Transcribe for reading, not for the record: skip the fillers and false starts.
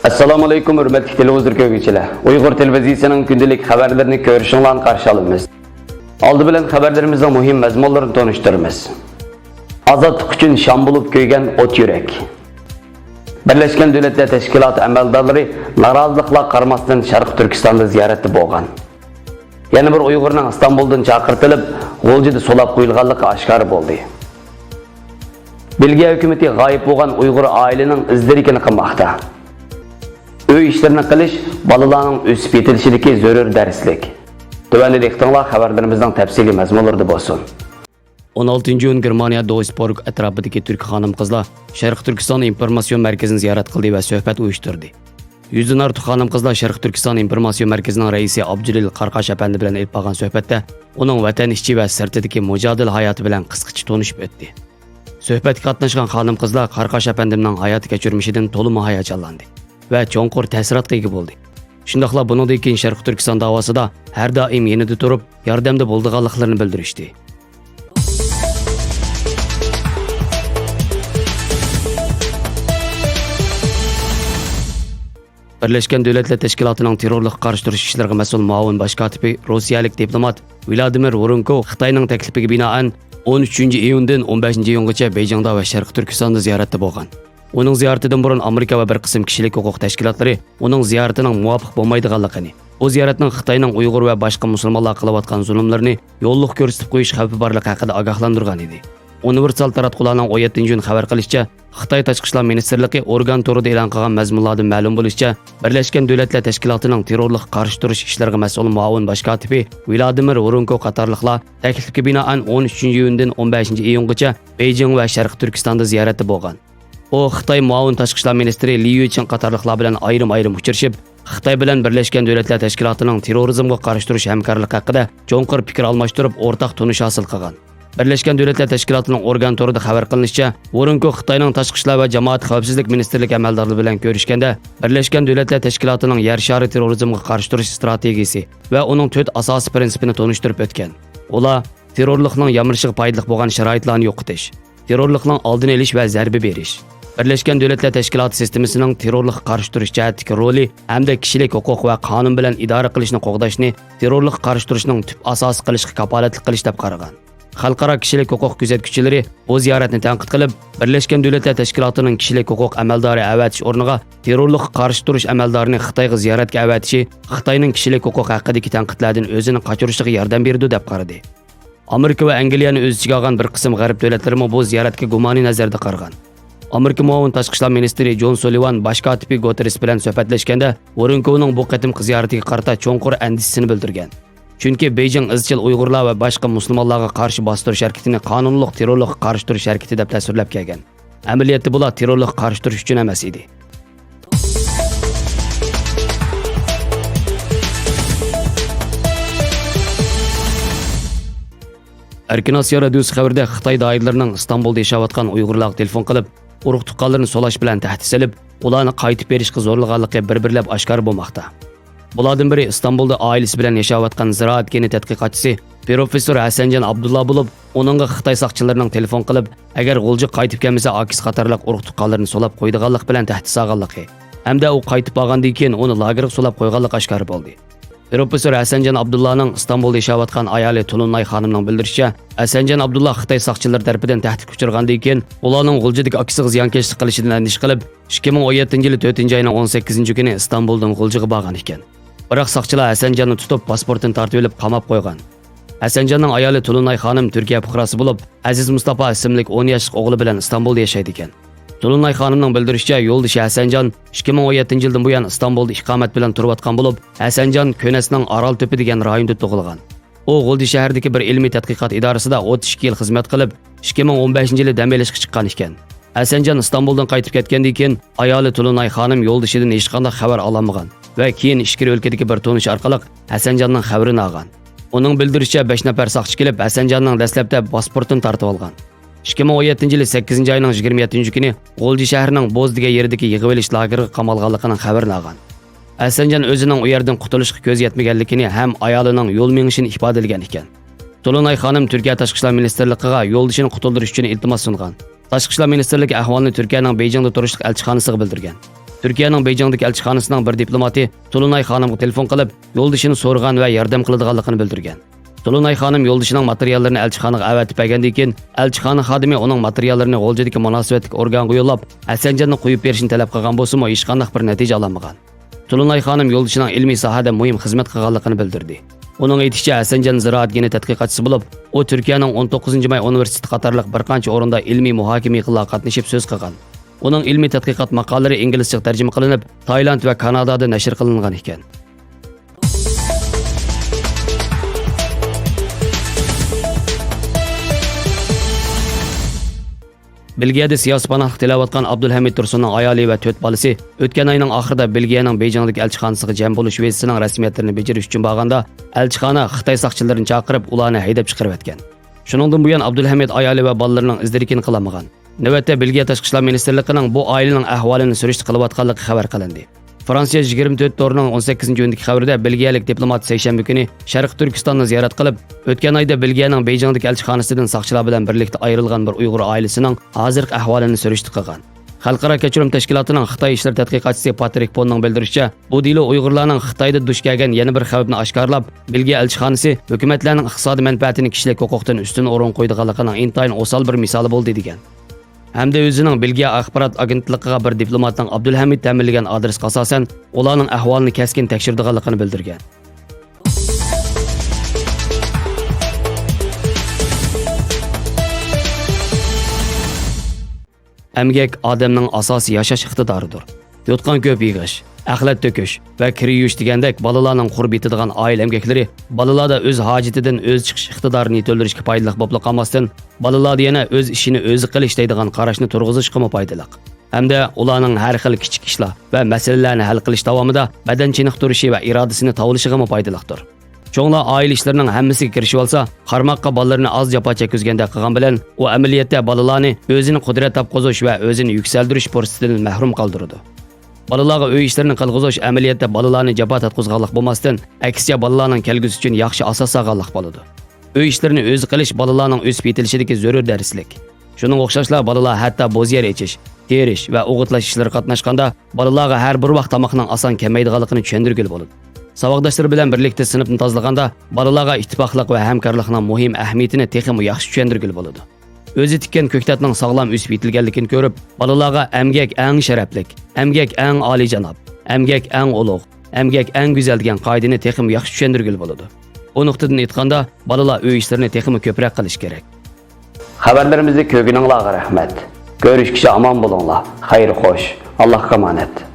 Assalomu alaykum hurmatli televizor ko'ruvchilar. Uyg'ur televiziyasining kundalik xabarlarini ko'rishinglarni qarshi olamiz. Oldi bilan xabarlarimizning muhim mazmunlarini tanishtiramiz. Ozodlik uchun sham bo'lib ko'ygan o't yurak. Birlashgan Davlatlar Tashkiloti amaldorlari noroziliklar qaramasdan Sharq Turkistonda ziyoratda bo'lgan. Yana bir Uyg'urning Istanbuldan chaqirtilib, G'oljida so'lab qo'yilganligi oshkor bo'ldi. Belgiya hukumati g'oyib bo'lgan Uyg'ur oilaning izlarini qilmoqda. Uy işlerini qilish balalarning o'sib yetilishidagi zarur darslik. Tövəndə diqqətinizə xəbərlərimizdən təfsili məzmunlarda bo'lsin. 16 iyun Germaniya Duisburg ətrafındakı Türk xanım qızlar Şərq Türkistan İnformasyon Mərkəzini ziyaret qildi və söhbət uyushtirdi. 100-dən artıq xanım qızlar Şərq Türkistan İnformasyon Mərkəzinin rəisi Abdülil Qarqaş əpəndi bilan elib qalğan söhbətdə onun vətən içi və sirtidəki mücadil həyatı bilan qısqaça tanışıb etdi. Söhbətə qatnaşqan xanım qızlar Qarqaş əpəndimnin həyat keçirmişidən toluma hayacanlandı və çonqur təsiratqa ega bo'ldi. Shundaqla buningdan keyin Sharq Turkiston davosida har doim yenida turib, yordamda bo'lganliklarini bildirishdi. Birlashgan Davlatlar Tashkilotining terrorlik qarshi turish ishlariga mas'ul muavin bosh kotibi Rossiyalik diplomat Vladimir Voronko Xitoyning taklifiga binoan 13-iyundan 15-iyungacha Beyjingda va Sharq Turkistonda ziyoratda bo'lgan. Onun ziyaretinden burun Amerika ve bir kısım kişilik hukuk teşkilatları onun ziyaretinin muvafık olmaydiganligini, o ziyaretinin Xitoyning Uyg'ur ve başka musulmonlar qilayotgan zulmlarni yo'lliq ko'rsatib qo'yish xavfi borligi haqida ogohlantirgan edi. Universal taratqularning 17-iyun xabar qilishicha, Xitoy Tashqi ishlar ministrligi organ to'rida e'lon qilgan mazmunlardan ma'lum bo'lishicha, Birlashgan Davlatlar Tashkilotining terrorlik qarshi turish ishlariga mas'ul muavin bosh kotibi Vladimir Voronko qatorliqlar taklifga binoan 13-iyundan 15-iyungacha Beyjing va Sharq Turkistonda ziyoratda bo'lgan. O Xitoy muavin tashqi ishlar ministri Li Yuchen qatorliqlar bilan ayrim uchrashib, Xitoy bilan Birlashgan Davlatlar Tashkilotining terrorizmga qarshi turish hamkorligi haqida cho'nqir fikr almashtirib, o'rtaq tunish hosil qilgan. Birlashgan Davlatlar Tashkilotining organ to'rida xabar qilinishicha, Voronko Xitoyning tashqi ishlar va jamoat xavfsizlik ministrligi amaldorlari bilan ko'rishganda, Birlashgan Davlatlar Tashkilotining yer shari terrorizmga qarshi turish strategiyasi va uning 4 asosiy prinsipini tunishtirib o'tgan. Ular terrorlikning yamirishiga foydali bo'lgan sharoitlarni yo'qotish, terrorlikning oldini olish va zarba berish, Birlashgan Davlatlar Tashkiloti sistemasining terrorlik qarshi turish jihatdagi roli hamda kishilik huquq va qonun bilan idora qilishni qo'g'dashni terrorlik qarshi turishning tub asosi qilishga kafolatlik qilish deb qaragan. Xalqaro kishilik huquq kuzatuvchilari bu ziyoratni tanqid qilib, Birlashgan Davlatlar Tashkilotining kishilik huquq amaldori avatish o'rniga terrorlik qarshi turish amaldorini Xitoyga ziyoratga avatishi Xitoyning kishilik huquq haqidagi tanqidlardan o'zini qochirishiga yordam berdi deb qaradi. Amerika va Angliyani o'z ichiga olgan bir qism g'arb davlatlari bu ziyoratga gumoniy nazarda qaragan. Amerika muavin tashqi ishlar ministri John Sullivan bosh kotibi Guterres bilan suhbatlashganda Voronkoning bu qatimki ziyoratiga qarata cho'nqur andisini bildirgan. Chunki Beijing izchil Uyg'urlar va boshqa musulmonlarga qarshi bostirish harakatini qonunliq terrorlik qarshi turish harakati deb tasvirlab kelgan. Amaliyotda bular terrorlik qarshi turish uchun emas edi. Erkin Asiya radiosi xabarida Xitoy doiralarining Istanbulda yashayotgan Uyg'urlarga telefon qilib, urug' tuqqanlarni solash bilan tahdid silib, ularni qaytib berishga zo'rlaganligi bir-birlab oshkor bo'lmoqda. Bulardan biri Istanbulda oilasi bilan yashayotgan ziroat geni tadqiqotchisi professor Hasanjon Abdullah bo'lib, uningga Xitoy soqchilarining telefon qilib, agar G'oljga qaytib kelmasa, akis qatorliq urug' tuqqanlarni solab qo'ydiganlik bilan tahdid solganligi, hamda u qaytib bo'lgandan keyin uni lagerga solab qo'yganligi oshkor bo'ldi. Professor Hasanjon Abdullahning Istanbulda yashayotgan ayoli Tulunay xonimning bildirishicha, Hasanjon Abdullah Xitoy soqchilari tarafidan tahdidga uchragandan keyin ularning G'oljadagi akisiga ziyonkashlik qilishidan andish qilib, 2017-yil 4-oyning 18-kuni Istanbuldan G'oljaga borgan ekan. Biroq soqchilar Hasanjonni tutib, pasportini tortib olib, qamab qo'ygan. Hasanjonning ayoli Tulunay xonim Turkiya fuqarosi bo'lib, Aziz Mustafa ismli 10 yoshli o'g'li bilan Istanbulda yashaydi ekan. Tulunay xonimning bildirishicha, yo'ldoshi Hasanjon 2017-yildan buyon Istanbulda iqomat bilan turayotgan bo'lib, Hasanjon Ko'nasning Aral to'pi degan rayonda tug'ilgan. U G'olji shahridagi bir ilmiy tadqiqot idorasida 32 yil xizmat qilib, 2015-yilda dam olishga chiqqan ekan. Hasanjon Istanbuldan qaytib ketgandan keyin ayoli Tulunay xonim yo'ldoshidan hech qanday xabar olmagan va keyin ishkir o'lkadagi bir tonish orqali Hasanjonning xabarini olgan. Uning bildirishicha 5 nafar soqchi kelib Hasanjonning dastlabda pasportini tortib olgan. 2017-yil 8-oyning 27-kuni G'olji shahrining Bo'z degan yerdagi yig'ib olish lageriga qamalganligining xabarini olgan. Hasanjon o'zining u yerdan qutulishga ko'z yetmaganligini ham ayolining yo'l mengishini ifodalagan ekan. Tulunay xonim Turkiya tashqi ishlar ministrligiga yo'ldishini qutuldirish uchun iltimos sungan. Tashqi ishlar ministrligi ahvolni Turkiyaning Beyjingda turishlik elchixonasiga bildirgan. Türkiye'nin Beyjingdagi elchixonasining bir diplomati Tulunay xonimga telefon qilib, yo'ldishini so'ragan va yordam qiladiganligini bildirgan. Tulunay xonim yo'ldishining materiallarini elchixonaga avatib bergandan keyin elchixona xodimi uning materiallarini G'oljadagi munosabatli organga yo'llab, Asanjanni qo'yib berishni talab qilgan bo'lsa-mu, hech qanday bir natija olmagan. Tulunay xonim yo'ldishining ilmiy sohada muhim xizmat qilganligini bildirdi. Uning aytishicha, Asanjan ziroat geni tadqiqotchisi bo'lib, u Turkiyaning 19-may universiteti qatorliq bir qancha o'rinda ilmiy muhokama qilib qatnashib so'z qilgan. Uning ilmiy tadqiqot maqolalari inglizcha tarjima qilinib, Tailand va Kanadada nashr qilingan ekan. Belgiyada siyosiy panoh tilayotgan Abdulhamid Tursunning ayoli va 4 bolasi o'tgan oyning oxirida Belgiyaning Beyjingdagi elchixonasiga jam bo'lish vizasining rasmiyatlarini bajarish uchun borganda, elchixona Xitoy soqchilarini chaqirib, ularni haydab chiqarib etgan. Shuningdan buyon Abdulhamid ayoli va bolalarining izdirikini qilamagan. Navbatda Belgiya Tashqi ishlar ministrligining bu oilaning ahvolini so'rashni qilayotganligi xabar qilindi. Fransiya 24 to'rining 18-iyundagi xabarida belgiyalik diplomat seshanba kuni Sharq Turkistonni ziyorat qilib, o'tgan oyda Belgiyaning Beyjingdagi elchixonasidan soqchilar bilan birlikda ayrilgan bir Uyg'ur oilasining hozirgi ahvolini so'rashni qilgan. Xalqaro kechirim tashkilotining Xitoy ishlar tadqiqotchisi Patrik Ponning bildirishicha, bu dilo Uyg'urlarning Xitoyda duch kelgan yana bir xavfni oshkorlab, Belgiya elchixonasi hukumatlarning iqtisodiy manfaatini kishilik huquqdan ustun o'rin qo'ydiganligining intayin o'sal bir misoli bo'ldi degan. Hamda o'zining Belgiya axborot agentligiga bir diplomatning Abdulhamid ta'minlagan adresga asosan ularning ahvolini keskin tekshirdiganligini bildirgan. Emgak odamning asosiy yashash iqtidoridir. Yotgan ko'p yig'ish, axlat to'kish va kir yuvish degandek bolalarning qurbi yetadigan oila emgaklari bolalarda o'z hojatidan o'z chiqish iqtidorini to'ldirishga foydali bo'lib qolmasdan, bolalarda yana o'z ishini o'zi qilish deydigan qarashni turg'izishga foydali. Hamda ularning har xil kichik ishlar va masalalarni hal qilish davomida badan chiniqtirishi va irodasini tovulishiga foydalidir. Cho'nglar oila ishlarining hammasiga kirishib olsa, qarmoqqa bolalarni az jafo chekizganda qilgan bilan, u amaliyotda bolalarni o'zini qudrat topqizish va o'zini yuksaltirish fursatidan mahrum qoldiradi. Balalarga uy ishlarini qilg'izish amaliyotda balalarni jafo tatqizganlik bo'lmasdan, aksiya balalarning kelgusi uchun yaxshi asos solganlik bo'ladi. Uy ishlarini o'zi qilish balalarning o'sib yetilishidagi zarur darslik. Shuning o'xshashlar balalar hatto bo'zyer echish, terish va o'g'itlash ishlari qatnashganda balalarga har bir vaqt tomoqning oson kelmaydiganligini tushuntirgil bo'ladi. Saboqdoshlar bilan birlikda sinfni tozalaganda balalarga ittifoqlik va hamkorlikning muhim ahamiyatini texmi yaxshi tushuntirgil bo'ladi. O'zi tikkan ko'ktatning sog'lom o'sib yetilganligini ko'rib, balalarga emgak eng sharaflik, emgak eng oliyjanob, emgak eng ulug', emgak eng go'zal degan qoidani texmi yaxshi tushuntirgil bo'ladi. Bu nuqtadan aytganda, balalar uy ishlarini texmi ko'proq qilish kerak. Xabarlarimizni ko'rganinglarga rahmat. Görüşküçe aman bulunlar. Hayır hoş. Allah'a emanet.